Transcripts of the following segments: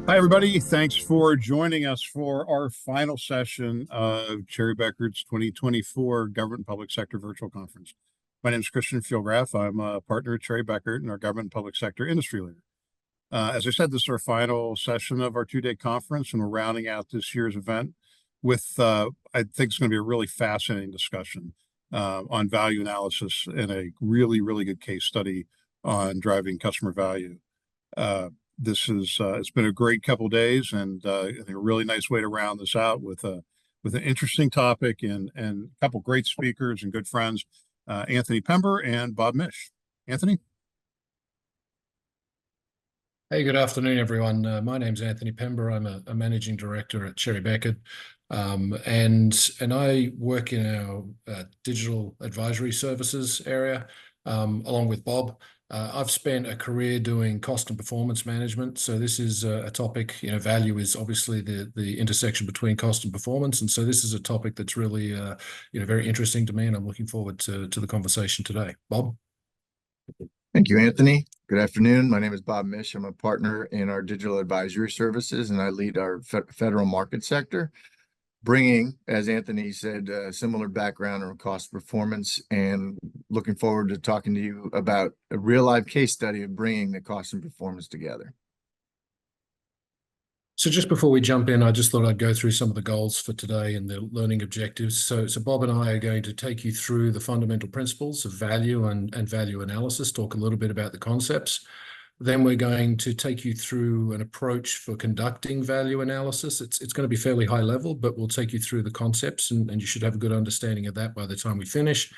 Hi, everybody. Thanks for joining us for our final session of Cherry Bekaert's 2024 Government and Public Sector Virtual Conference. My name is Christian Fieldgraf. I'm a partner at Cherry Bekaert and our Government and Public Sector Industry Leader. As I said, this is our final session of our two-day conference, and we're rounding out this year's event with, I think it's going to be a really fascinating discussion on value analysis and a really, really good case study on driving customer value. This is it's been a great couple of days, and I think a really nice way to round this out with an interesting topic and a couple great speakers and good friends, Anthony Pember and Bob Mish. Anthony. Hey, good afternoon, everyone. My name's Anthony Pember. I'm a managing director at Cherry Bekaert, and I work in our digital advisory services area along with Bob. I've spent a career doing cost and performance management. So this is a topic, value is obviously the intersection between cost and performance. And so this is a topic that's really, very interesting to me, and I'm looking forward to the conversation today. Bob? Thank you, Anthony. Good afternoon. My name is Bob Mish. I'm a partner in our digital advisory services, and I lead our federal market sector, bringing, as Anthony said, a similar background on cost performance, and looking forward to talking to you about a real live case study of bringing the cost and performance together. So just before we jump in, I just thought I'd go through some of the goals for today and the learning objectives. So Bob and I are going to take you through the fundamental principles of value and value analysis, talk a little bit about the concepts. Then we're going to take you through an approach for conducting value analysis. It's going to be fairly high level, but we'll take you through the concepts, and you should have a good understanding of that by the time we finish.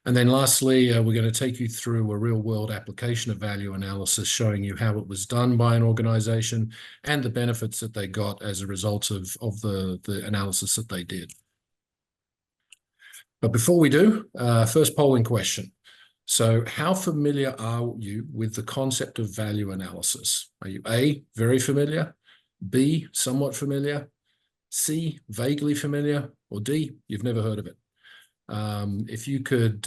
And then lastly, we're going to take you through a real world application of value analysis, showing you how it was done by an organization and the benefits that they got as a result of the analysis that they did. But before we do, first polling question. So how familiar are you with the concept of value analysis? Are you A, very familiar, B, somewhat familiar, C, vaguely familiar, or D, you've never heard of it? If you could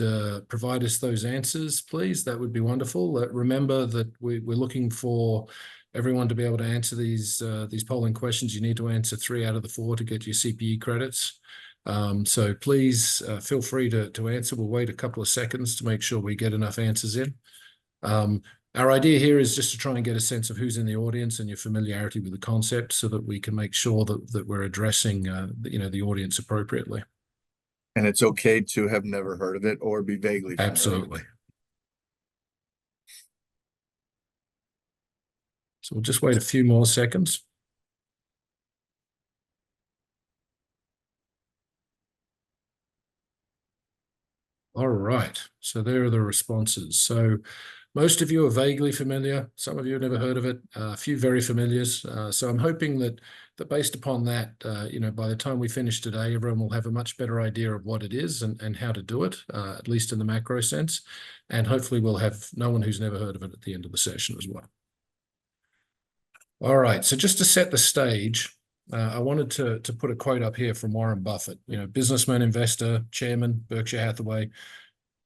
provide us those answers, please, that would be wonderful. Remember that we're looking for everyone to be able to answer these polling questions. You need to answer 3 out of the 4 to get your CPE credits. So please feel free to answer. We'll wait a couple of seconds to make sure we get enough answers in. Our idea here is just to try and get a sense of who's in the audience and your familiarity with the concept, so that we can make sure that we're addressing the audience appropriately. And it's okay to have never heard of it or be vaguely familiar. Absolutely. So we'll just wait a few more seconds. All right, so there are the responses. So most of you are vaguely familiar. Some of you have never heard of it. A few very familiars. So I'm hoping that based upon that, by the time we finish today, everyone will have a much better idea of what it is and how to do it, at least in the macro sense. And hopefully we'll have no one who's never heard of it at the end of the session as well. All right, so just to set the stage, I wanted to put a quote up here from Warren Buffett, businessman, investor, chairman, Berkshire Hathaway,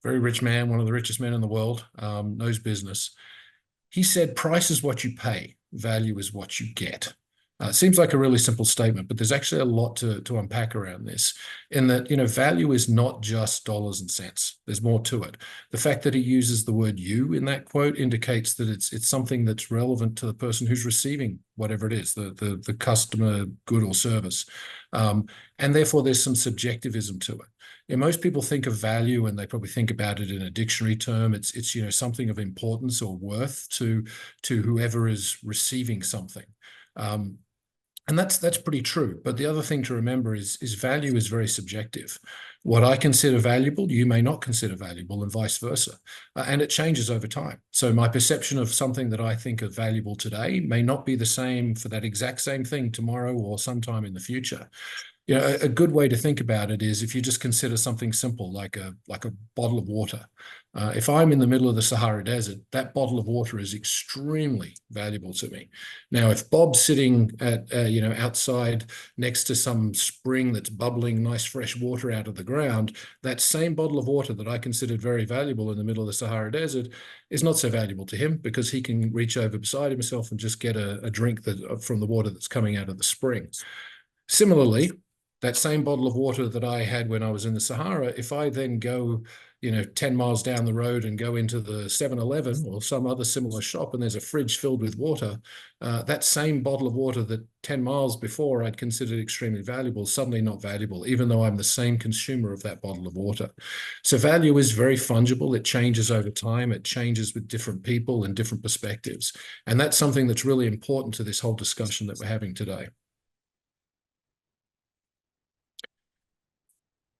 very rich man, one of the richest men in the world, knows business. He said, price is what you pay, value is what you get. It seems like a really simple statement, but there's actually a lot to unpack around this, in that, value is not just dollars and cents. There's more to it. The fact that he uses the word you in that quote indicates that it's something that's relevant to the person who's receiving whatever it is, the customer good or service. And therefore, there's some subjectivism to it. Most people think of value, and they probably think about it in a dictionary term. It's something of importance or worth to whoever is receiving something. And that's pretty true. But the other thing to remember is value is very subjective. What I consider valuable, you may not consider valuable, and vice versa. And it changes over time. So my perception of something that I think of valuable today may not be the same for that exact same thing tomorrow or sometime in the future. You know, a good way to think about it is if you just consider something simple like a bottle of water. If I'm in the middle of the Sahara Desert, that bottle of water is extremely valuable to me. Now, if Bob's sitting at outside next to some spring that's bubbling nice fresh water out of the ground, that same bottle of water that I considered very valuable in the middle of the Sahara Desert is not so valuable to him because he can reach over beside himself and just get a drink from the water that's coming out of the spring. Similarly, that same bottle of water that I had when I was in the Sahara, if I then go, 10 miles down the road and go into the 7-Eleven or some other similar shop and there's a fridge filled with water, that same bottle of water that 10 miles before I'd considered extremely valuable, suddenly not valuable, even though I'm the same consumer of that bottle of water. So value is very fungible. It changes over time. It changes with different people and different perspectives. And that's something that's really important to this whole discussion that we're having today.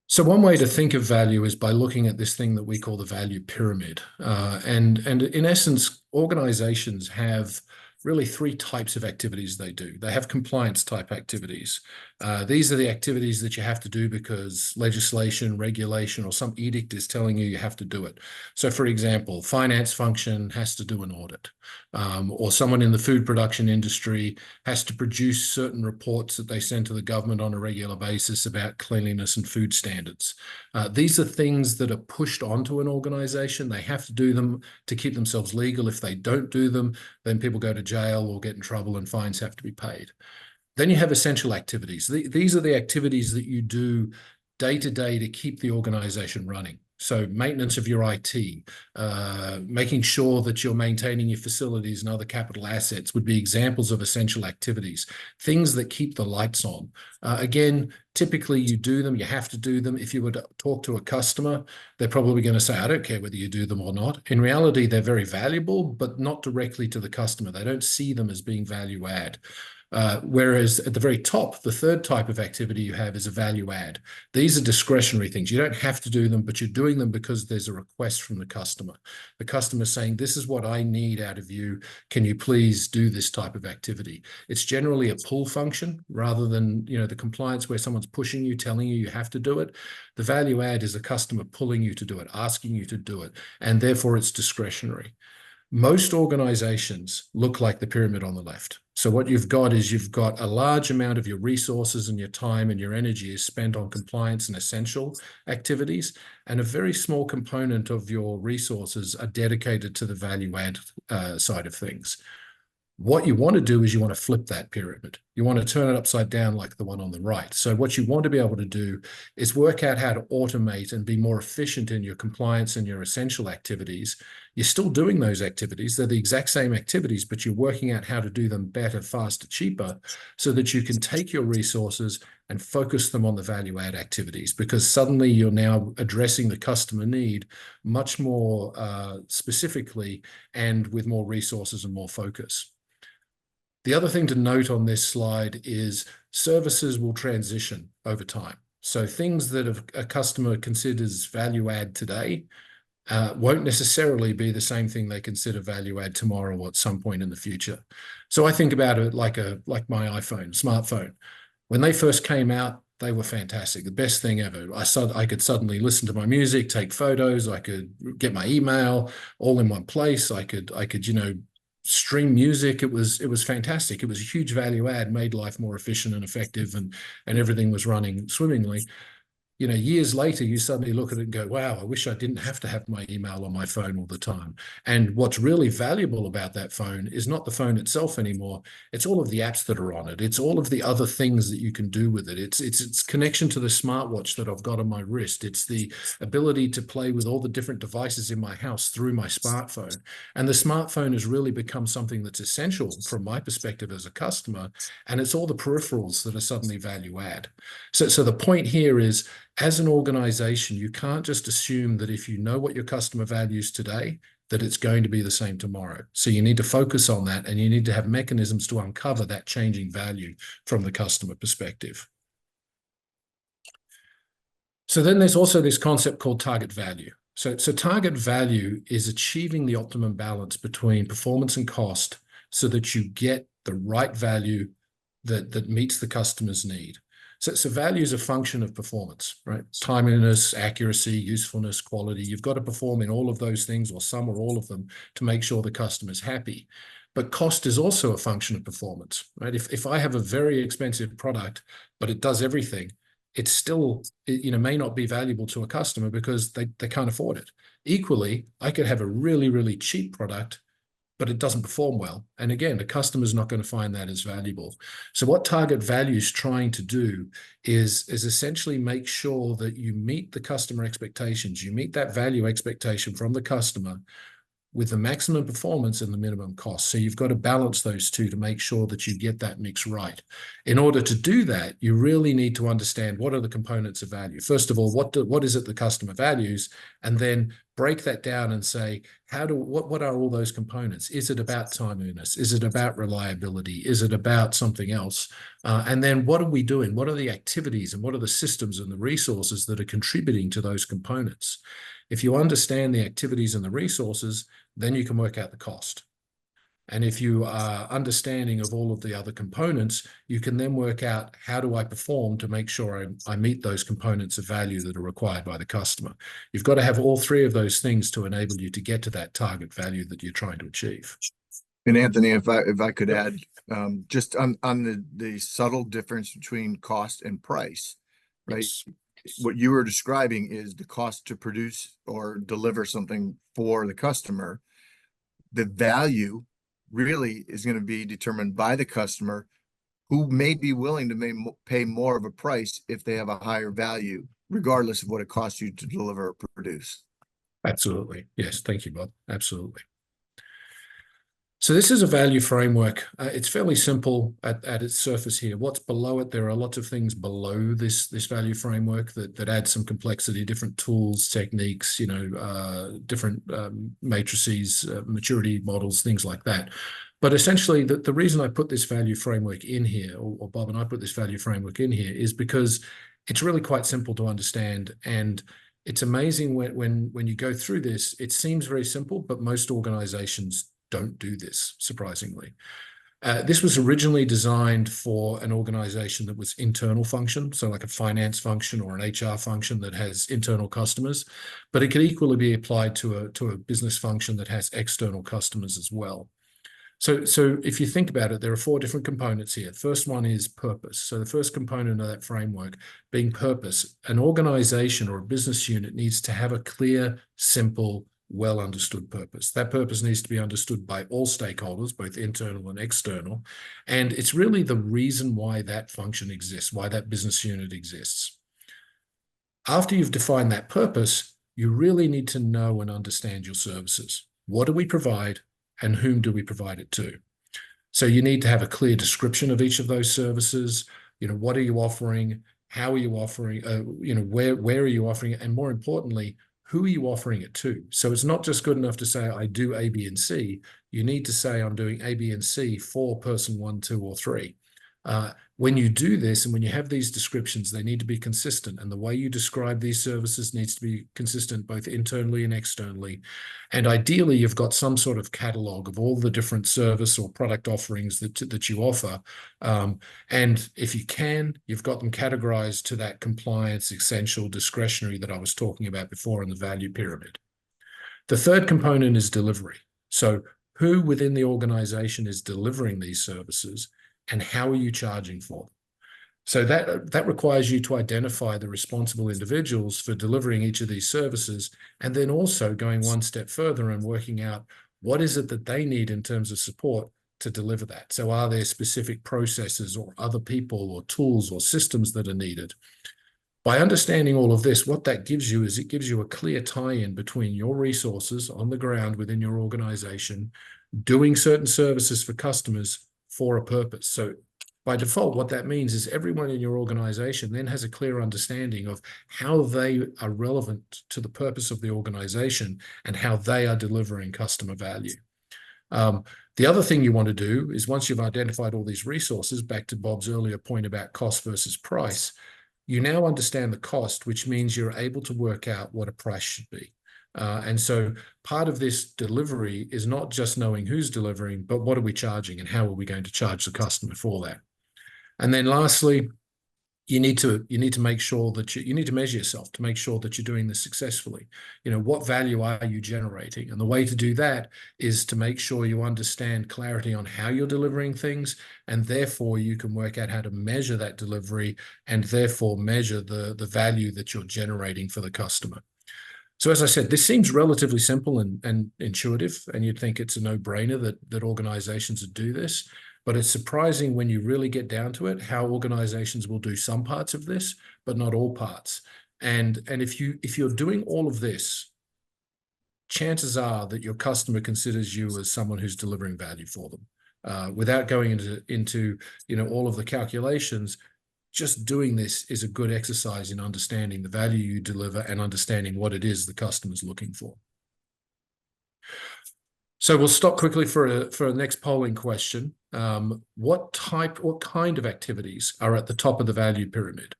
So one way to think of value is by looking at this thing that we call the value pyramid. And in essence, organizations have really three types of activities they do. They have compliance type activities. These are the activities that you have to do because legislation, regulation, or some edict is telling you have to do it. So for example, finance function has to do an audit, or someone in the food production industry has to produce certain reports that they send to the government on a regular basis about cleanliness and food standards. These are things that are pushed onto an organization. They have to do them to keep themselves legal. If they don't do them, then people go to jail or get in trouble and fines have to be paid. Then you have essential activities. These are the activities that you do day to day to keep the organization running. So maintenance of your IT, making sure that you're maintaining your facilities and other capital assets would be examples of essential activities, things that keep the lights on. Again, typically you do them, you have to do them. If you were to talk to a customer, they're probably going to say, I don't care whether you do them or not. In reality, they're very valuable, but not directly to the customer. They don't see them as being value add. Whereas at the very top, the third type of activity you have is a value add. These are discretionary things. You don't have to do them, but you're doing them because there's a request from the customer. The customer is saying, this is what I need out of you. Can you please do this type of activity? It's generally a pull function rather than, the compliance where someone's pushing you, telling you have to do it. The value add is a customer pulling you to do it, asking you to do it, and therefore it's discretionary. Most organizations look like the pyramid on the left. So what you've got is you've got a large amount of your resources and your time and your energy is spent on compliance and essential activities, and a very small component of your resources are dedicated to the value add side of things. What you want to do is you want to flip that pyramid. You want to turn it upside down like the one on the right. So what you want to be able to do is work out how to automate and be more efficient in your compliance and your essential activities. You're still doing those activities. They're the exact same activities, but you're working out how to do them better, faster, cheaper, so that you can take your resources and focus them on the value add activities, because suddenly you're now addressing the customer need much more specifically and with more resources and more focus. The other thing to note on this slide is services will transition over time. So things that a customer considers value add today won't necessarily be the same thing they consider value add tomorrow or at some point in the future. So I think about it like my iPhone, smartphone. When they first came out, they were fantastic, the best thing ever. I could suddenly listen to my music, take photos, I could get my email all in one place. I could stream music. It was fantastic. It was a huge value add, made life more efficient and effective, and everything was running swimmingly. Years later, you suddenly look at it and go, wow, I wish I didn't have to have my email on my phone all the time. And what's really valuable about that phone is not the phone itself anymore. It's all of the apps that are on it. It's all of the other things that you can do with it. It's connection to the smartwatch that I've got on my wrist. It's the ability to play with all the different devices in my house through my smartphone. And the smartphone has really become something that's essential from my perspective as a customer. And it's all the peripherals that are suddenly value add. So the point here is, as an organization, you can't just assume that if you know what your customer values today, that it's going to be the same tomorrow. So you need to focus on that, and you need to have mechanisms to uncover that changing value from the customer perspective. So then there's also this concept called target value. So target value is achieving the optimum balance between performance and cost so that you get the right value that meets the customer's need. So value is a function of performance, right? Timeliness, accuracy, usefulness, quality. You've got to perform in all of those things, or some or all of them, to make sure the customer's happy. But cost is also a function of performance, right? If I have a very expensive product, but it does everything, it's still, may not be valuable to a customer because they can't afford it. Equally, I could have a really, really cheap product, but it doesn't perform well. And again, the customer's not going to find that as valuable. So what Target Value is trying to do is essentially make sure that you meet the customer expectations, you meet that value expectation from the customer with the maximum performance and the minimum cost. So you've got to balance those two to make sure that you get that mix right. In order to do that, you really need to understand what are the components of value. First of all, what is it the customer values? And then break that down and say, what are all those components? Is it about timeliness? Is it about reliability? Is it about something else? And then what are we doing? What are the activities and what are the systems and the resources that are contributing to those components? If you understand the activities and the resources, then you can work out the cost. And if you are understanding of all of the other components, you can then work out, how do I perform to make sure I meet those components of value that are required by the customer? You've got to have all three of those things to enable you to get to that target value that you're trying to achieve. And Anthony, if I could add, just on the subtle difference between cost and price, right? Yes. What you were describing is the cost to produce or deliver something for the customer. The value really is going to be determined by the customer, who may be willing to pay more of a price if they have a higher value, regardless of what it costs you to deliver or produce. Absolutely. Yes. Thank you, Bob. Absolutely. So this is a value framework. It's fairly simple at its surface here. What's below it? There are lots of things below this value framework that add some complexity, different tools, techniques, different matrices, maturity models, things like that. But essentially, the reason I put this value framework in here, or Bob and I put this value framework in here, is because it's really quite simple to understand. And it's amazing when you go through this, it seems very simple, but most organizations don't do this, surprisingly. This was originally designed for an organization that was internal function, so like a finance function or an HR function that has internal customers, but it could equally be applied to a business function that has external customers as well. So if you think about it, there are 4 different components here. First one is purpose. So the first component of that framework being purpose. An organization or a business unit needs to have a clear, simple, well understood purpose. That purpose needs to be understood by all stakeholders, both internal and external. And it's really the reason why that function exists, why that business unit exists. After you've defined that purpose, you really need to know and understand your services. What do we provide and whom do we provide it to? So you need to have a clear description of each of those services. What are you offering? How are you offering? Where are you offering it? And more importantly, who are you offering it to? So it's not just good enough to say, I do A, B, and C. You need to say, I'm doing A, B, and C for person 1, 2, or 3. When you do this and when you have these descriptions, they need to be consistent. And the way you describe these services needs to be consistent both internally and externally. And ideally, you've got some sort of catalog of all the different service or product offerings that you offer. And if you can, you've got them categorized to that compliance, essential, discretionary that I was talking about before in the value pyramid. The third component is delivery. So who within the organization is delivering these services? And how are you charging for them? So that requires you to identify the responsible individuals for delivering each of these services, and then also going one step further and working out what is it that they need in terms of support to deliver that. So are there specific processes or other people or tools or systems that are needed? By understanding all of this, what that gives you is it gives you a clear tie-in between your resources on the ground within your organization, doing certain services for customers for a purpose. So by default, what that means is everyone in your organization then has a clear understanding of how they are relevant to the purpose of the organization and how they are delivering customer value. The other thing you want to do is, once you've identified all these resources, back to Bob's earlier point about cost versus price, you now understand the cost, which means you're able to work out what a price should be. And so part of this delivery is not just knowing who's delivering, but what are we charging and how are we going to charge the customer for that? And then lastly, you need to make sure that you need to measure yourself to make sure that you're doing this successfully. What value are you generating? And the way to do that is to make sure you understand clarity on how you're delivering things, and therefore you can work out how to measure that delivery and therefore measure the value that you're generating for the customer. So as I said, this seems relatively simple and intuitive, and you'd think it's a no-brainer that organizations would do this. But it's surprising when you really get down to it, how organizations will do some parts of this, but not all parts. And if you're doing all of this, chances are that your customer considers you as someone who's delivering value for them. Without going into all of the calculations, just doing this is a good exercise in understanding the value you deliver and understanding what it is the customer's looking for. So we'll stop quickly for a next polling question. What kind of activities are at the top of the value pyramid?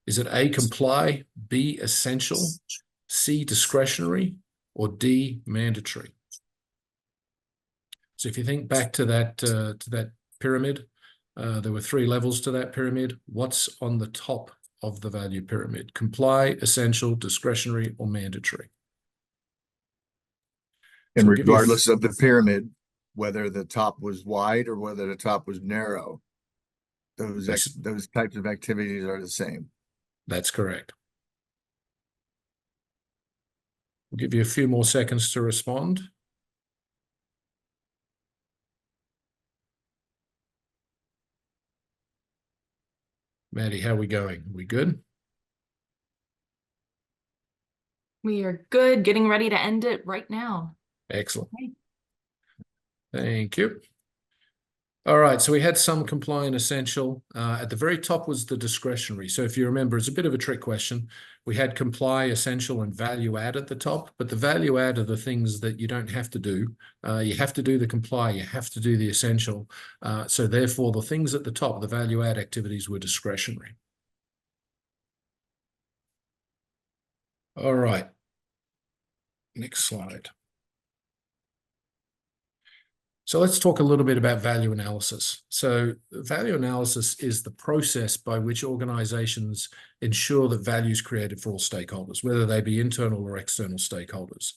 Is it A, comply, B, essential, C, discretionary, or D, mandatory? So if you think back to that pyramid, there were 3 levels to that pyramid. What's on the top of the value pyramid? Comply, essential, discretionary, or mandatory? And So regardless of the pyramid, whether the top was wide or whether the top was narrow, those types of activities are the same. That's correct. We'll give you a few more seconds to respond. Maddie, how are we going? We good? We are good. Getting ready to end it right now. Excellent. Okay. Thank you. All right, so we had some comply and essential. At the very top was the discretionary. So if you remember, it's a bit of a trick question. We had comply, essential, and value add at the top, but the value add are the things that you don't have to do. You have to do the comply, you have to do the essential. So therefore, the things at the top, the value add activities, were discretionary. All right. Next slide. So let's talk a little bit about value analysis. So value analysis is the process by which organizations ensure that value is created for all stakeholders, whether they be internal or external stakeholders.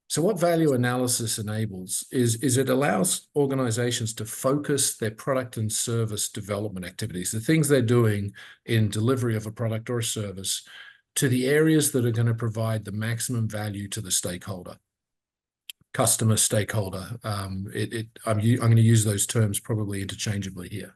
So what value analysis enables is it allows organizations to focus their product and service development activities, the things they're doing in delivery of a product or a service, to the areas that are going to provide the maximum value to the stakeholder. Customer, stakeholder. I'm going to use those terms probably interchangeably here.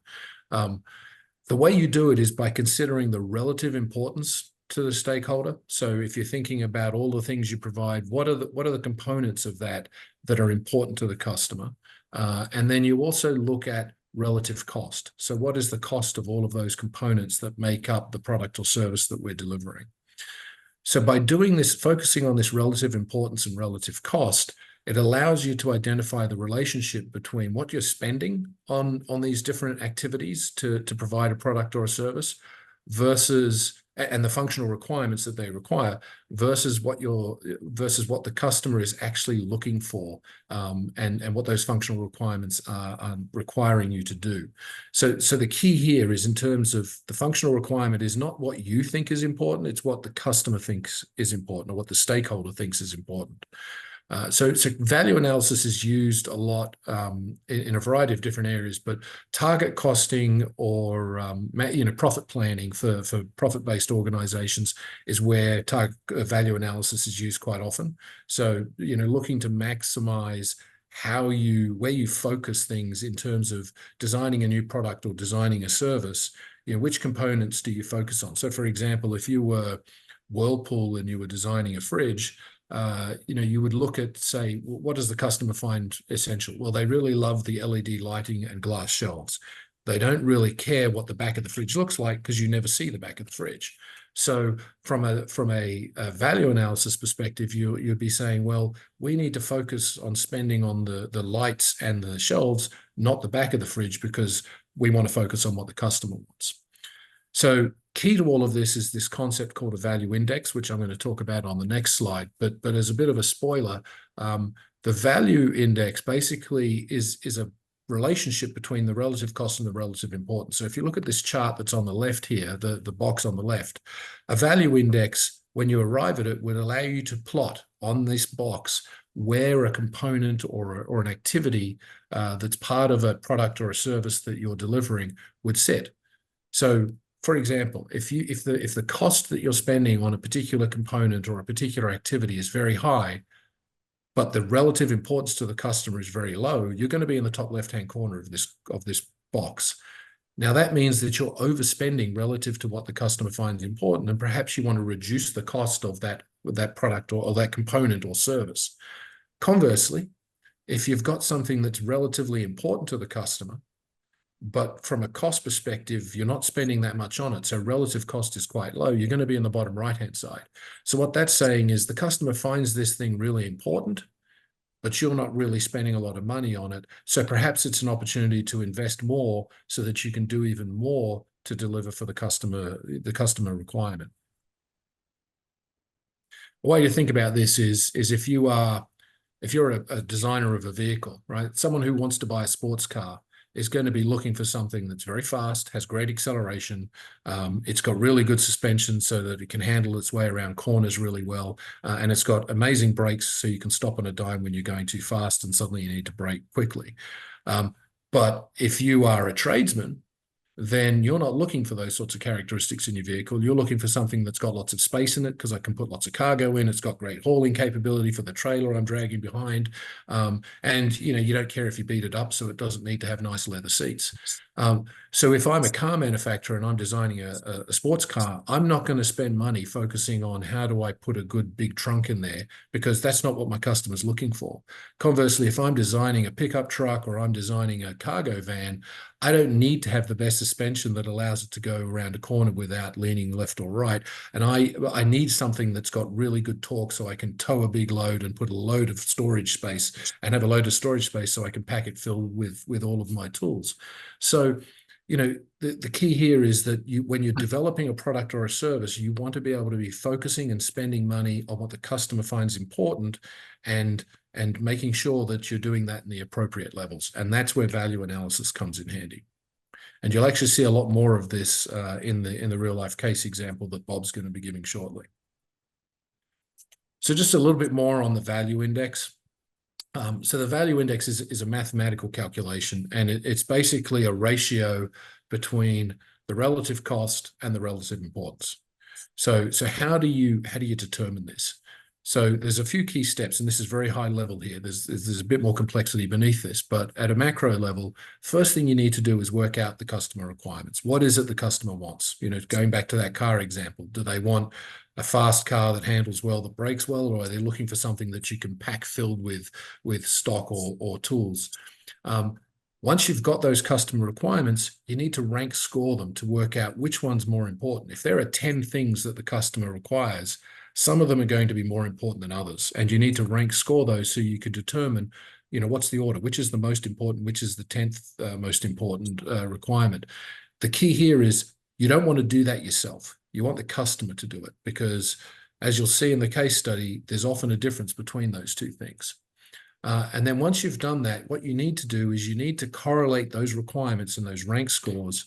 The way you do it is by considering the relative importance to the stakeholder. So if you're thinking about all the things you provide, what are the components of that are important to the customer? And then you also look at relative cost. So what is the cost of all of those components that make up the product or service that we're delivering? So by doing this, focusing on this relative importance and relative cost, it allows you to identify the relationship between what you're spending on these different activities to provide a product or a service and the functional requirements that they require versus what the customer is actually looking for, and what those functional requirements are requiring you to do. So the key here is, in terms of the functional requirement, is not what you think is important, it's what the customer thinks is important, or what the stakeholder thinks is important. So value analysis is used a lot in a variety of different areas, but target costing or profit planning for profit-based organizations is where value analysis is used quite often. So looking to maximize where you focus things in terms of designing a new product or designing a service. Which components do you focus on? So for example, if you were Whirlpool and you were designing a fridge, you would look at, say, what does the customer find essential? Well, they really love the LED lighting and glass shelves. They don't really care what the back of the fridge looks like because you never see the back of the fridge. So from a value analysis perspective, you'd be saying, well, we need to focus on spending on the lights and the shelves, not the back of the fridge, because we want to focus on what the customer wants. So key to all of this is this concept called a value index, which I'm going to talk about on the next slide. But as a bit of a spoiler, the value index basically is a relationship between the relative cost and the relative importance. So if you look at this chart that's on the left here, the box on the left, a value index, when you arrive at it, would allow you to plot on this box where a component or an activity that's part of a product or a service that you're delivering would sit. So, for example, if the cost that you're spending on a particular component or a particular activity is very high, but the relative importance to the customer is very low, you're going to be in the top left-hand corner of this box. Now, that means that you're overspending relative to what the customer finds important, and perhaps you want to reduce the cost of that product or that component or service. Conversely, if you've got something that's relatively important to the customer, but from a cost perspective, you're not spending that much on it, so relative cost is quite low, you're going to be in the bottom right-hand side. So what that's saying is the customer finds this thing really important, but you're not really spending a lot of money on it. So perhaps it's an opportunity to invest more so that you can do even more to deliver for the customer requirement. The way to think about this is if you're a designer of a vehicle, right? Someone who wants to buy a sports car is going to be looking for something that's very fast, has great acceleration. It's got really good suspension so that it can handle its way around corners really well. And it's got amazing brakes so you can stop on a dime when you're going too fast and suddenly you need to brake quickly. But if you are a tradesman, then you're not looking for those sorts of characteristics in your vehicle. You're looking for something that's got lots of space in it because I can put lots of cargo in. It's got great hauling capability for the trailer I'm dragging behind. And, you don't care if you beat it up, so it doesn't need to have nice leather seats. So if I'm a car manufacturer and I'm designing a sports car, I'm not going to spend money focusing on how do I put a good big trunk in there, because that's not what my customer's looking for. Conversely, if I'm designing a pickup truck or I'm designing a cargo van, I don't need to have the best suspension that allows it to go around a corner without leaning left or right. And I need something that's got really good torque so I can tow a big load and put a load of storage space and have a load of storage space so I can pack it filled with all of my tools. So, the key here is that when you're developing a product or a service, you want to be able to be focusing and spending money on what the customer finds important and making sure that you're doing that in the appropriate levels. And that's where value analysis comes in handy. And you'll actually see a lot more of this in the real life case example that Bob's going to be giving shortly. So just a little bit more on the value index. So the value index is a mathematical calculation, and it's basically a ratio between the relative cost and the relative importance. So how do you determine this? So there's a few key steps, and this is very high level here. There's a bit more complexity beneath this, but at a macro level, first thing you need to do is work out the customer requirements. What is it the customer wants? Going back to that car example, do they want a fast car that handles well, that brakes well, or are they looking for something that you can pack filled with stock or tools? Once you've got those customer requirements, you need to rank score them to work out which one's more important. If there are 10 things that the customer requires, some of them are going to be more important than others, and you need to rank score those so you could determine, what's the order, which is the most important, which is the 10th most important requirement. The key here is you don't want to do that yourself. You want the customer to do it, because as you'll see in the case study, there's often a difference between those two things. And then once you've done that, what you need to do is you need to correlate those requirements and those rank scores.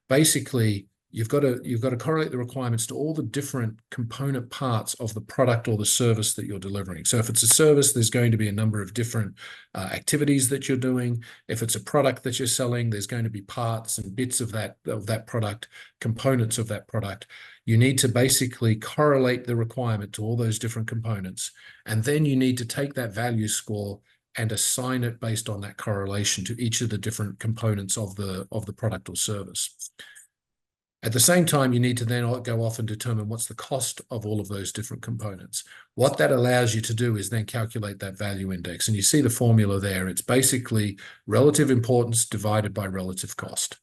Basically, you've got to correlate the requirements to all the different component parts of the product or the service that you're delivering. So if it's a service, there's going to be a number of different activities that you're doing. If it's a product that you're selling, there's going to be parts and bits of that product, components of that product. You need to basically correlate the requirement to all those different components. And then you need to take that value score and assign it based on that correlation to each of the different components of the product or service. At the same time, you need to then go off and determine what's the cost of all of those different components. What that allows you to do is then calculate that value index. And you see the formula there. It's basically relative importance divided by relative cost.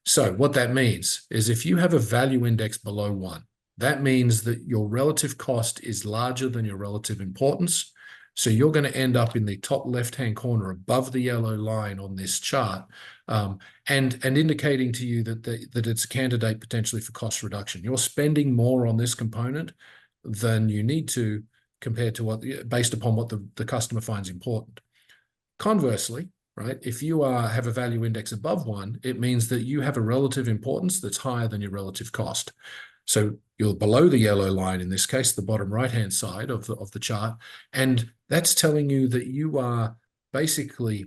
So what that means is if you have a value index below 1, that means that your relative cost is larger than your relative importance. So you're going to end up in the top left-hand corner above the yellow line on this chart, and indicating to you that it's a candidate potentially for cost reduction. You're spending more on this component than you need to compared to based upon what the customer finds important. Conversely, right? If you have a value index above 1, it means that you have a relative importance that's higher than your relative cost. So you're below the yellow line, in this case, the bottom right-hand side of the chart. And that's telling you that you are basically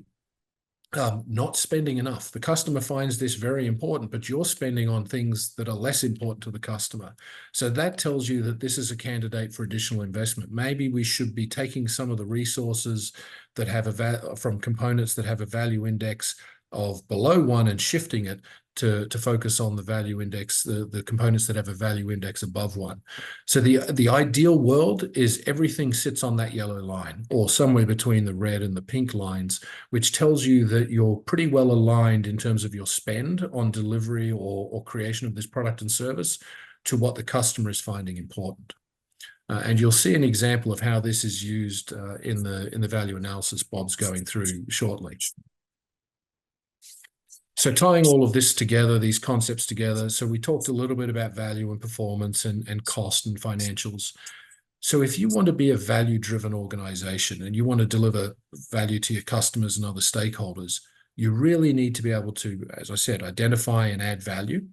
not spending enough. The customer finds this very important, but you're spending on things that are less important to the customer. So that tells you that this is a candidate for additional investment. Maybe we should be taking some of the resources that have from components that have a value index of below 1 and shifting it to focus on the value index, the components that have a value index above 1. So the ideal world is everything sits on that yellow line or somewhere between the red and the pink lines, which tells you that you're pretty well aligned in terms of your spend on delivery or creation of this product and service to what the customer is finding important. And you'll see an example of how this is used in the value analysis Bob's going through shortly. So tying all of this together, these concepts together, so we talked a little bit about value and performance and cost and financials. So if you want to be a value-driven organization and you want to deliver value to your customers and other stakeholders, you really need to be able to, as I said, identify and add value.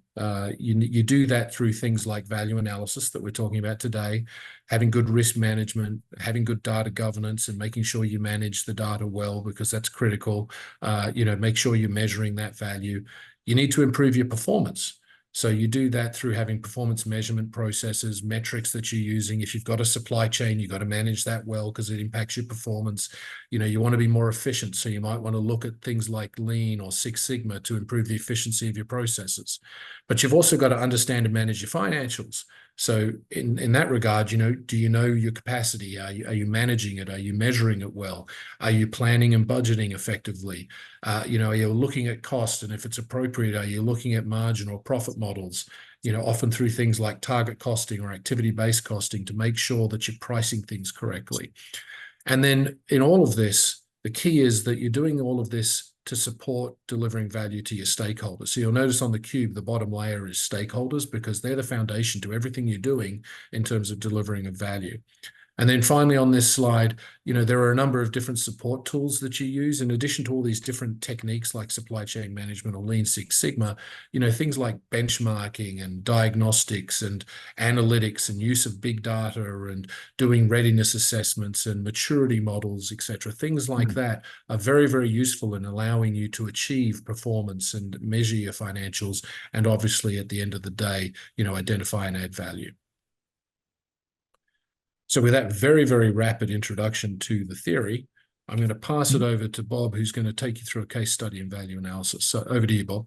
You do that through things like value analysis that we're talking about today, having good risk management, having good data governance, and making sure you manage the data well, because that's critical. Make sure you're measuring that value. You need to improve your performance. So you do that through having performance measurement processes, metrics that you're using. If you've got a supply chain, you've got to manage that well because it impacts your performance. You want to be more efficient. So you might want to look at things like Lean or Six Sigma to improve the efficiency of your processes. But you've also got to understand and manage your financials. So in that regard, do you know your capacity? Are you managing it? Are you measuring it well? Are you planning and budgeting effectively? Are you looking at cost? And if it's appropriate, are you looking at margin or profit models? Often through things like target costing or activity-based costing to make sure that you're pricing things correctly. And then in all of this, the key is that you're doing all of this to support delivering value to your stakeholders. So you'll notice on the cube, the bottom layer is stakeholders, because they're the foundation to everything you're doing in terms of delivering a value. And then finally on this slide, there are a number of different support tools that you use in addition to all these different techniques like supply chain management or Lean Six Sigma, things like benchmarking and diagnostics and analytics and use of big data and doing readiness assessments and maturity models, etc. Things like that are very, very useful in allowing you to achieve performance and measure your financials. And obviously at the end of the day, identify and add value. So with that very, very rapid introduction to the theory, I'm going to pass it over to Bob, who's going to take you through a case study in value analysis. So over to you, Bob.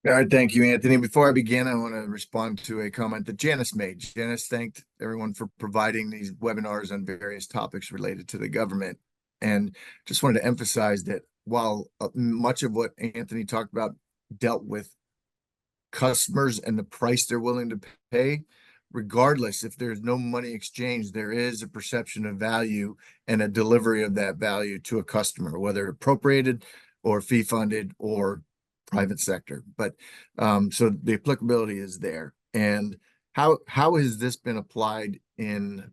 All right, thank you, Anthony. Before I begin, I want to respond to a comment that Janice made. Janice thanked everyone for providing these webinars on various topics related to the government. And just wanted to emphasize that while much of what Anthony talked about dealt with customers and the price they're willing to pay, regardless, if there's no money exchange, there is a perception of value and a delivery of that value to a customer, whether appropriated or fee funded or private sector. But so the applicability is there. And how has this been applied in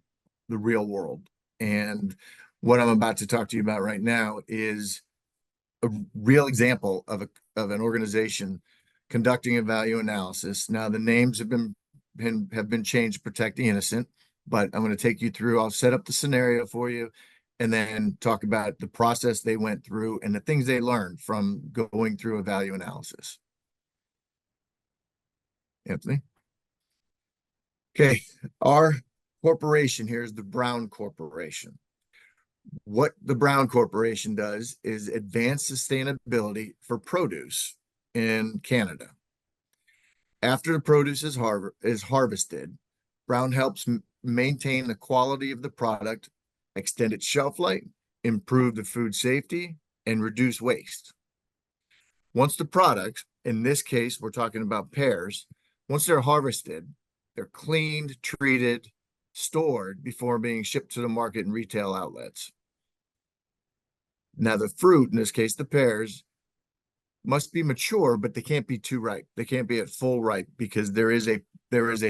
the real world? And what I'm about to talk to you about right now is a real example of an organization conducting a value analysis. Now the names have been changed to protect the innocent, but I'm going to take you through. I'll set up the scenario for you and then talk about the process they went through and the things they learned from going through a value analysis. Anthony? Okay, our corporation here is the Brown Corporation. What the Brown Corporation does is advance sustainability for produce in Canada. After the produce is harvested, Brown helps maintain the quality of the product, extend its shelf life, improve the food safety, and reduce waste. Once the product, in this case, we're talking about pears, once they're harvested, they're cleaned, treated, stored before being shipped to the market and retail outlets. Now, the fruit, in this case, the pears, must be mature, but they can't be too ripe. They can't be at full ripe because there is a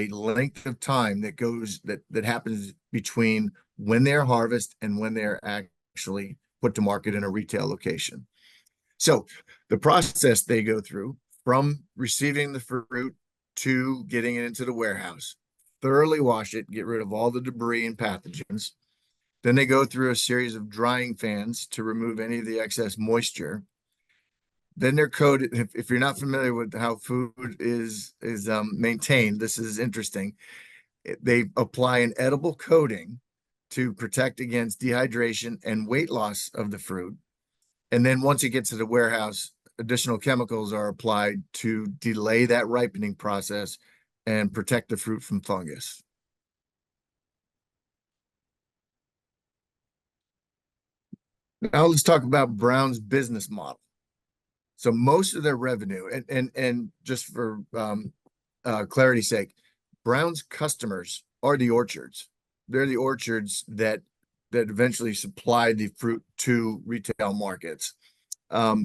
length of time that happens between when they're harvested and when they're actually put to market in a retail location. So the process they go through from receiving the fruit to getting it into the warehouse, thoroughly wash it, get rid of all the debris and pathogens. Then they go through a series of drying fans to remove any of the excess moisture. Then they're coated. If you're not familiar with how food is maintained, this is interesting. They apply an edible coating to protect against dehydration and weight loss of the fruit. And then once it gets to the warehouse, additional chemicals are applied to delay that ripening process and protect the fruit from fungus. Now let's talk about Brown's business model. So most of their revenue, and just for clarity's sake, Brown's customers are the orchards. They're the orchards that eventually supply the fruit to retail markets.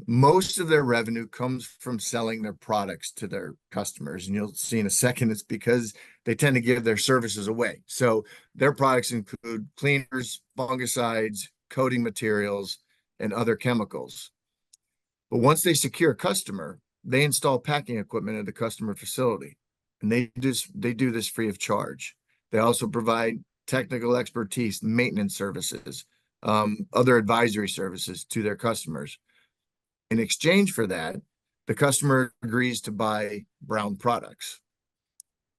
Most of their revenue comes from selling their products to their customers, and you'll see in a second it's because they tend to give their services away. So their products include cleaners, fungicides, coating materials, and other chemicals. But once they secure a customer, they install packing equipment at the customer facility, and they do this free of charge. They also provide technical expertise, maintenance services, other advisory services to their customers. In exchange for that, the customer agrees to buy Brown products.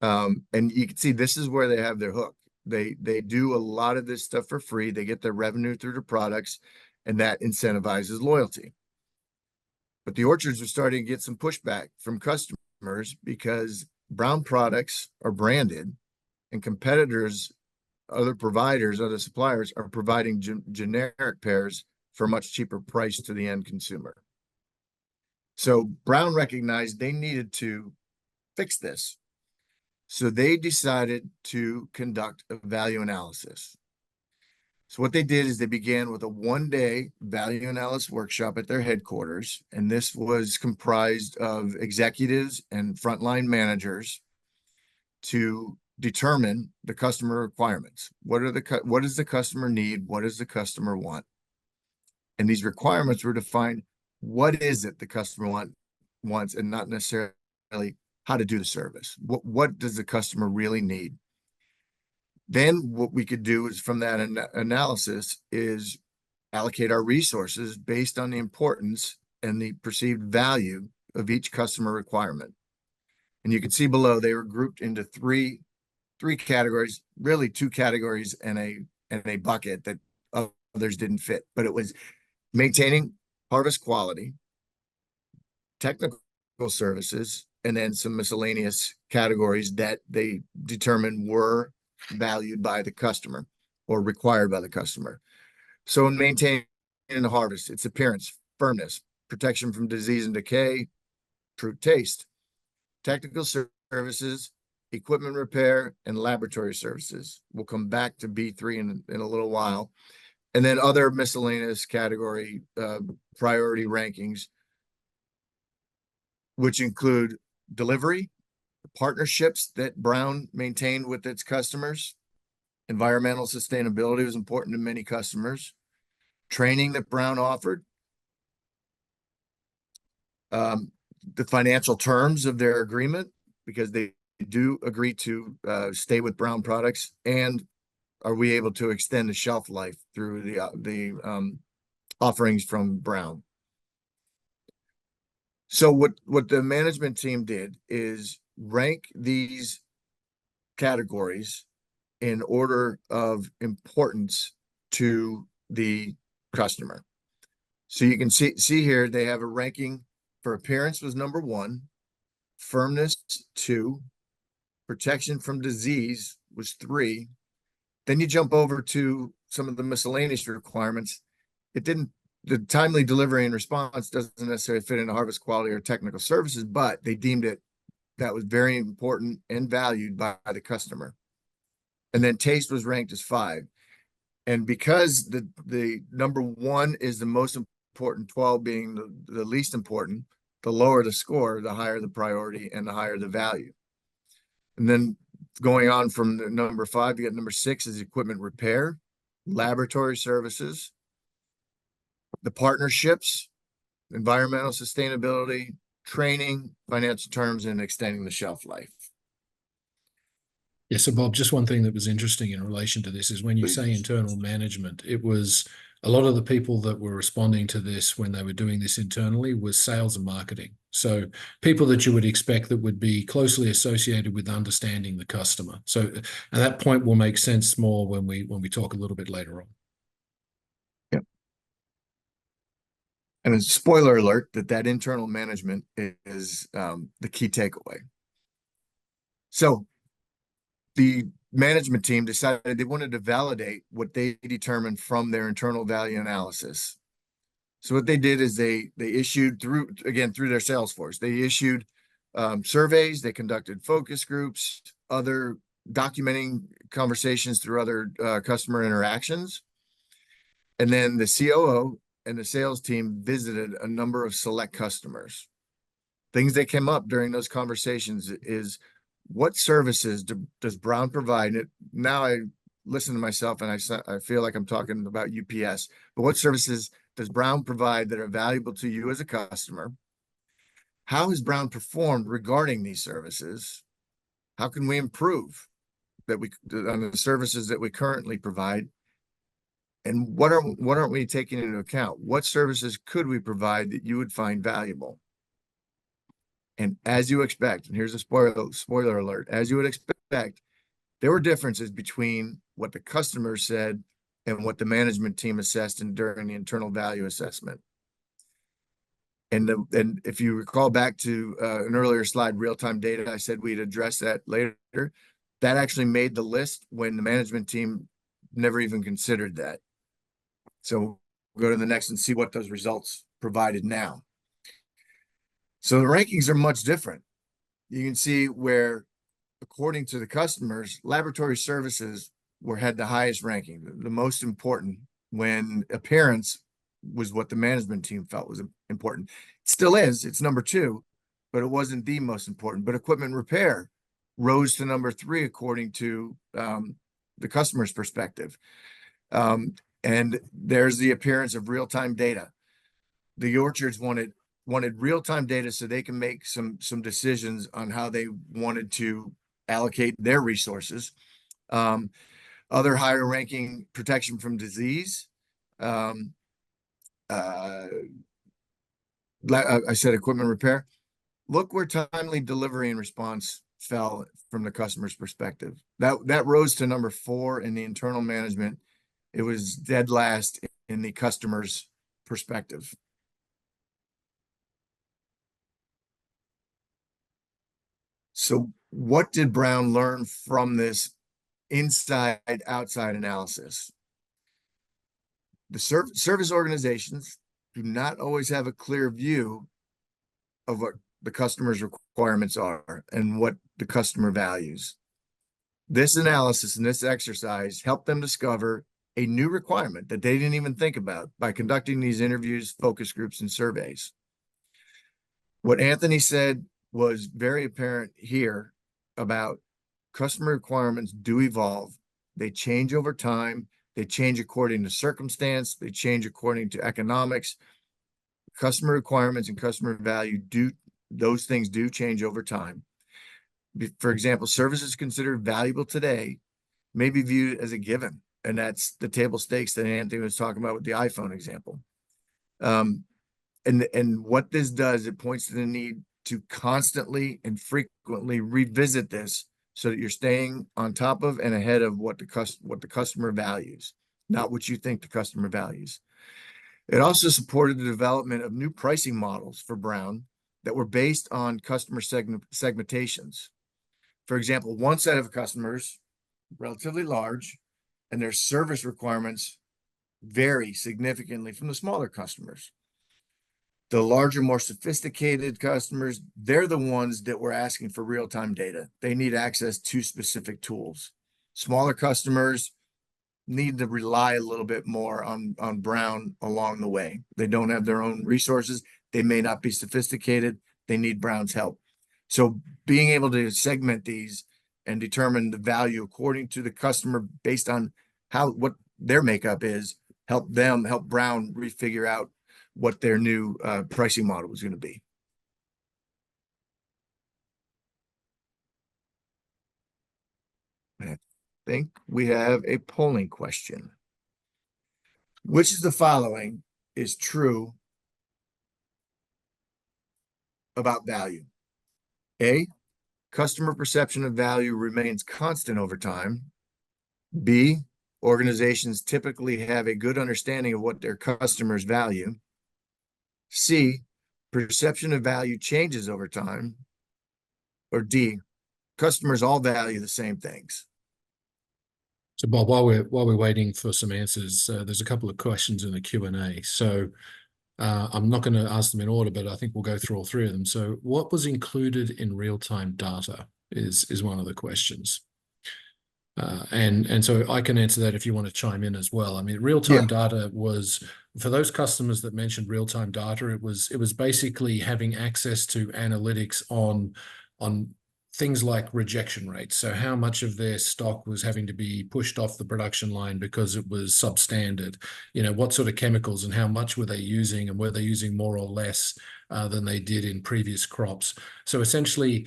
And you can see this is where they have their hook. They do a lot of this stuff for free. They get their revenue through the products, and that incentivizes loyalty. But the orchards are starting to get some pushback from customers because Brown products are branded and competitors, other providers, other suppliers are providing generic pears for a much cheaper price to the end consumer. So Brown recognized they needed to fix this. So they decided to conduct a value analysis. So what they did is they began with a one-day value analysis workshop at their headquarters, and this was comprised of executives and frontline managers to determine the customer requirements. What does the customer need? What does the customer want? And these requirements were defined. What is it the customer wants, and not necessarily how to do the service. What does the customer really need? Then what we could do is from that analysis is allocate our resources based on the importance and the perceived value of each customer requirement. And you can see below they were grouped into three categories, really two categories and a bucket that others didn't fit. But it was maintaining harvest quality, technical services, and then some miscellaneous categories that they determined were valued by the customer or required by the customer. So in maintaining the harvest, its appearance, firmness, protection from disease and decay, fruit taste, technical services, equipment repair, and laboratory services. We'll come back to B3 in a little while. And then other miscellaneous category priority rankings, which include delivery, partnerships that Brown maintained with its customers. Environmental sustainability was important to many customers. Training that Brown offered. The financial terms of their agreement, because they do agree to stay with Brown products, and are we able to extend the shelf life through the offerings from Brown? So what the management team did is rank these categories in order of importance to the customer. So you can see here they have a ranking for appearance was number 1, firmness 2, protection from disease was 3. Then you jump over to some of the miscellaneous requirements. The timely delivery and response doesn't necessarily fit into harvest quality or technical services, but they deemed it that was very important and valued by the customer. And then taste was ranked as 5. And because the number 1 is the most important, 12 being the least important, the lower the score, the higher the priority and the higher the value. And then going on from the number 5, you get number 6 is equipment repair, laboratory services, the partnerships, environmental sustainability, training, financial terms, and extending the shelf life. Yeah, so Bob, just one thing that was interesting in relation to this is when you say Please. internal management, it was a lot of the people that were responding to this when they were doing this internally was sales and marketing. So people that you would expect that would be closely associated with understanding the customer. So, and that point will make sense more when we talk a little bit later on. And a spoiler alert that internal management is the key takeaway. So the management team decided they wanted to validate what they determined from their internal value analysis. So what they did is they issued through their sales force, they issued surveys, they conducted focus groups, other documenting conversations through other customer interactions. And then the COO and the sales team visited a number of select customers. Things that came up during those conversations is, what services does Brown provide? Now I listen to myself and I feel like I'm talking about UPS, but what services does Brown provide that are valuable to you as a customer? How has Brown performed regarding these services? How can we improve on the services that we currently provide? And what aren't we taking into account? What services could we provide that you would find valuable? And as you expect, and here's a spoiler alert, as you would expect, there were differences between what the customer said and what the management team assessed during the internal value assessment. And if you recall back to an earlier slide, real-time data, I said we'd address that later. That actually made the list when the management team never even considered that. So we'll go to the next and see what those results provided now. So the rankings are much different. You can see where, according to the customers, laboratory services had the highest ranking, the most important, when appearance was what the management team felt was important. It still is, it's number 2, but it wasn't the most important. But equipment repair rose to number 3 according to the customer's perspective. And there's the appearance of real-time data. The orchards wanted real-time data so they can make some decisions on how they wanted to allocate their resources. Other higher ranking, protection from disease. I said equipment repair. Look where timely delivery and response fell from the customer's perspective. That rose to number 4 in the internal management. It was dead last in the customer's perspective. So what did Brown learn from this inside-outside analysis? The service organizations do not always have a clear view of what the customer's requirements are and what the customer values. This analysis and this exercise helped them discover a new requirement that they didn't even think about by conducting these interviews, focus groups, and surveys. What Anthony said was very apparent here about customer requirements do evolve. They change over time. They change according to circumstance. They change according to economics. Customer requirements and customer value those things do change over time. For example, services considered valuable today may be viewed as a given. And that's the table stakes that Anthony was talking about with the iPhone example. And what this does, it points to the need to constantly and frequently revisit this so that you're staying on top of and ahead of what the customer values, not what you think the customer values. It also supported the development of new pricing models for Brown that were based on customer segmentations. For example, one set of customers, relatively large, and their service requirements vary significantly from the smaller customers. The larger, more sophisticated customers, they're the ones that were asking for real-time data. They need access to specific tools. Smaller customers need to rely a little bit more on Brown along the way. They don't have their own resources. They may not be sophisticated. They need Brown's help. So being able to segment these and determine the value according to the customer based on what their makeup is, help Brown refigure out what their new pricing model was going to be. I think we have a polling question. Which is the following is true about value? A, customer perception of value remains constant over time. B, organizations typically have a good understanding of what their customers value. C, perception of value changes over time. Or D, customers all value the same things. So Bob, while we're waiting for some answers, there's a couple of questions in the Q&A. So I'm not going to ask them in order, but I think we'll go through all three of them. So what was included in real-time data is one of the questions. And so I can answer that if you want to chime in as well. I mean, real-time data was, for those customers that mentioned real-time data, it was basically having access to analytics on things like rejection rates. So how much of their stock was having to be pushed off the production line because it was substandard, what sort of chemicals and how much were they using, and were they using more or less than they did in previous crops. So essentially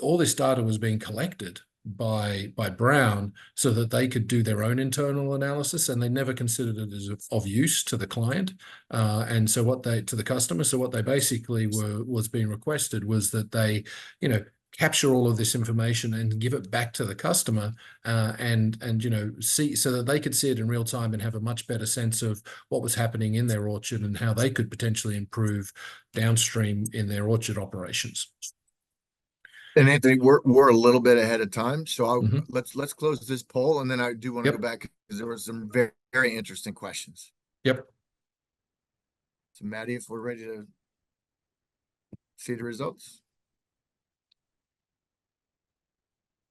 all this data was being collected by Brown so that they could do their own internal analysis, and they never considered it as of use to the client and so to the customer. So what they basically was being requested was that they capture all of this information and give it back to the customer and see, so that they could see it in real time and have a much better sense of what was happening in their orchard and how they could potentially improve downstream in their orchard operations. And Anthony, we're a little bit ahead of time, so let's close this poll, and then I do want to go back because there were some very, very interesting questions. Yep. So Maddie, if we're ready to see the results.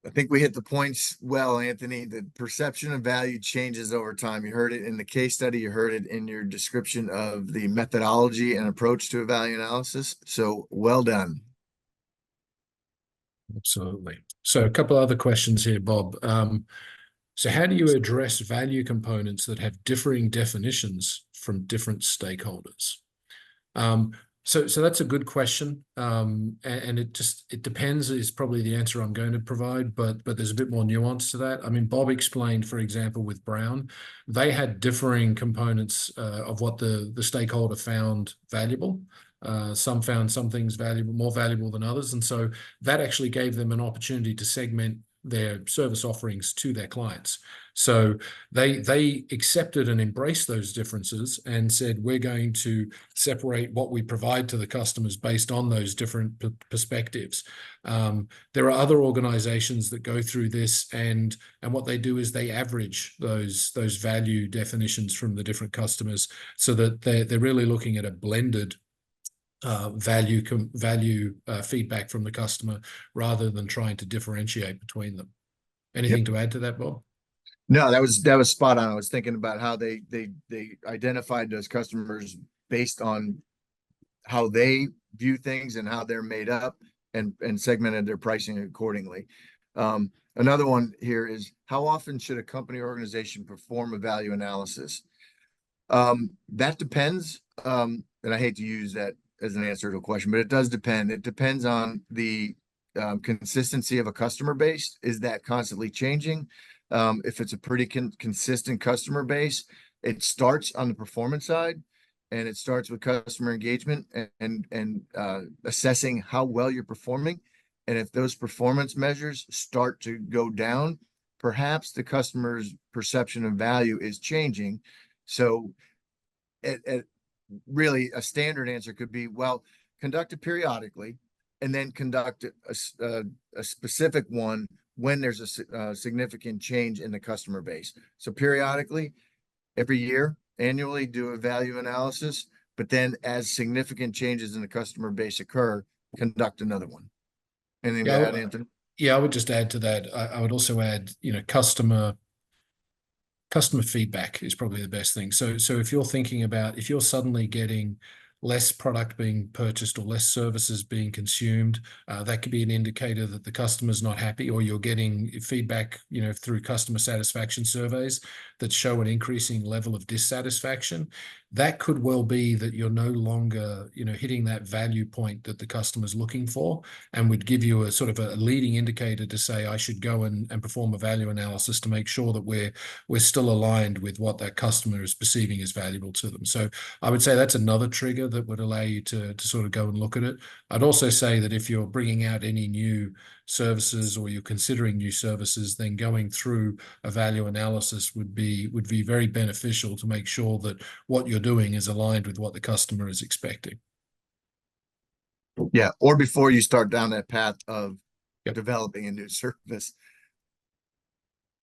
I think we hit the points well, Anthony. The perception of value changes over time. You heard it in the case study. You heard it in your description of the methodology and approach to a value analysis. So well done. Absolutely. So a couple other questions here, Bob. So how do you address value components that have differing definitions from different stakeholders? So that's a good question. And it depends is probably the answer I'm going to provide, but there's a bit more nuance to that. I mean, Bob explained, for example, with Brown, they had differing components of what the stakeholder found valuable. Some found some things more valuable than others. And so that actually gave them an opportunity to segment their service offerings to their clients. So they accepted and embraced those differences and said, we're going to separate what we provide to the customers based on those different perspectives. There are other organizations that go through this, and what they do is they average those value definitions from the different customers so that they're really looking at a blended value feedback from the customer rather than trying to differentiate between them. Anything to add to that, Bob? No, that was spot on. I was thinking about how they identified those customers based on how they view things and how they're made up, and segmented their pricing accordingly. Another one here is, how often should a company or organization perform a value analysis? That depends. And I hate to use that as an answer to a question, but it does depend. It depends on the consistency of a customer base. Is that constantly changing? If it's a pretty consistent customer base, it starts on the performance side, and it starts with customer engagement and assessing how well you're performing. And if those performance measures start to go down, perhaps the customer's perception of value is changing. So really a standard answer could be, well, conduct it periodically, and then conduct a specific one when there's a significant change in the customer base. So periodically, every year, annually, do a value analysis, but then as significant changes in the customer base occur, conduct another one. Anything to add, Anthony? Yeah, I would just add to that. I would also add, customer feedback is probably the best thing. So if you're thinking about, if you're suddenly getting less product being purchased or less services being consumed, that could be an indicator that the customer's not happy, or you're getting feedback, through customer satisfaction surveys that show an increasing level of dissatisfaction. that could well be that you're no longer, hitting that value point that the customer's looking for, and would give you a sort of a leading indicator to say, I should go and perform a value analysis to make sure that we're still aligned with what that customer is perceiving as valuable to them. So I would say that's another trigger that would allow you to sort of go and look at it. I'd also say that if you're bringing out any new services or you're considering new services, then going through a value analysis would be very beneficial to make sure that what you're doing is aligned with what the customer is expecting. Yeah, or before you start down that path of Yep. developing a new service.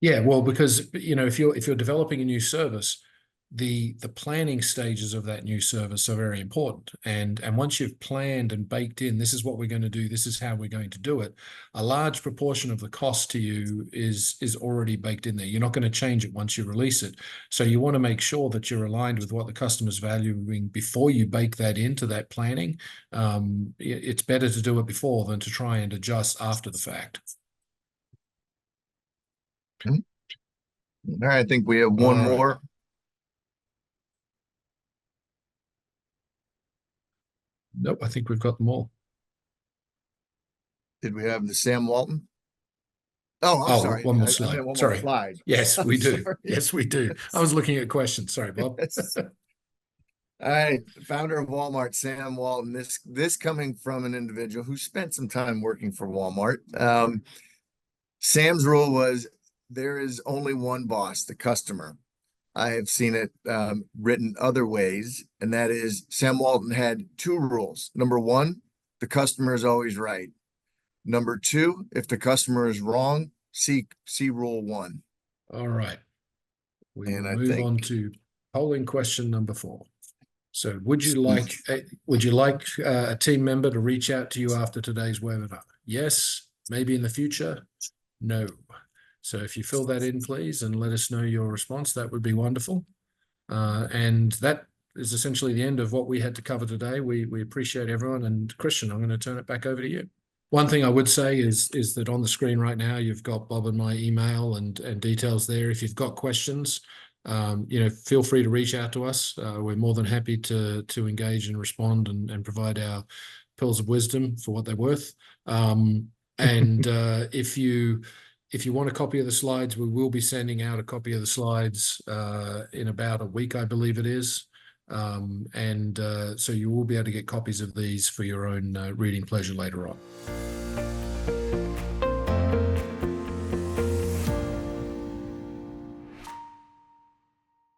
Yeah, well, because if you're developing a new service, the planning stages of that new service are very important. And once you've planned and baked in, this is what we're going to do, this is how we're going to do it, a large proportion of the cost to you is already baked in there. You're not going to change it once you release it. So you want to make sure that you're aligned with what the customer's valuing before you bake that into that planning. It's better to do it before than to try and adjust after the fact. All right, I think we have one All right. more. Nope, I think we've got them all. Did we have the Sam Walton? Oh, I'm Oh, sorry. one more I slide. meant one more Sorry. slide. Yes, I'm we do. sorry. Yes, we do. I was looking at questions. Sorry, Bob. Yes. All right, founder of Walmart, Sam Walton. This coming from an individual who spent some time working for Walmart. Sam's rule was there is only one boss, the customer. I have seen it written other ways, and that is Sam Walton had two rules. Number one, the customer is always right. Number two, if the customer is wrong, see rule one. All right. We And will I move think- on to polling question number 4. So would you like a team member to reach out to you after today's webinar? Yes, maybe in the future? No. So if you fill that in, please, and let us know your response, that would be wonderful. And that is essentially the end of what we had to cover today. We appreciate everyone. And Christian, I'm going to turn it back over to you. One thing I would say is that on the screen right now, you've got Bob and my email and details there. If you've got questions, feel free to reach out to us. We're more than happy to engage and respond and provide our pearls of wisdom for what they're worth. If you want a copy of the slides, we will be sending out a copy of the slides in about a week, I believe it is. So you will be able to get copies of these for your own reading pleasure later on.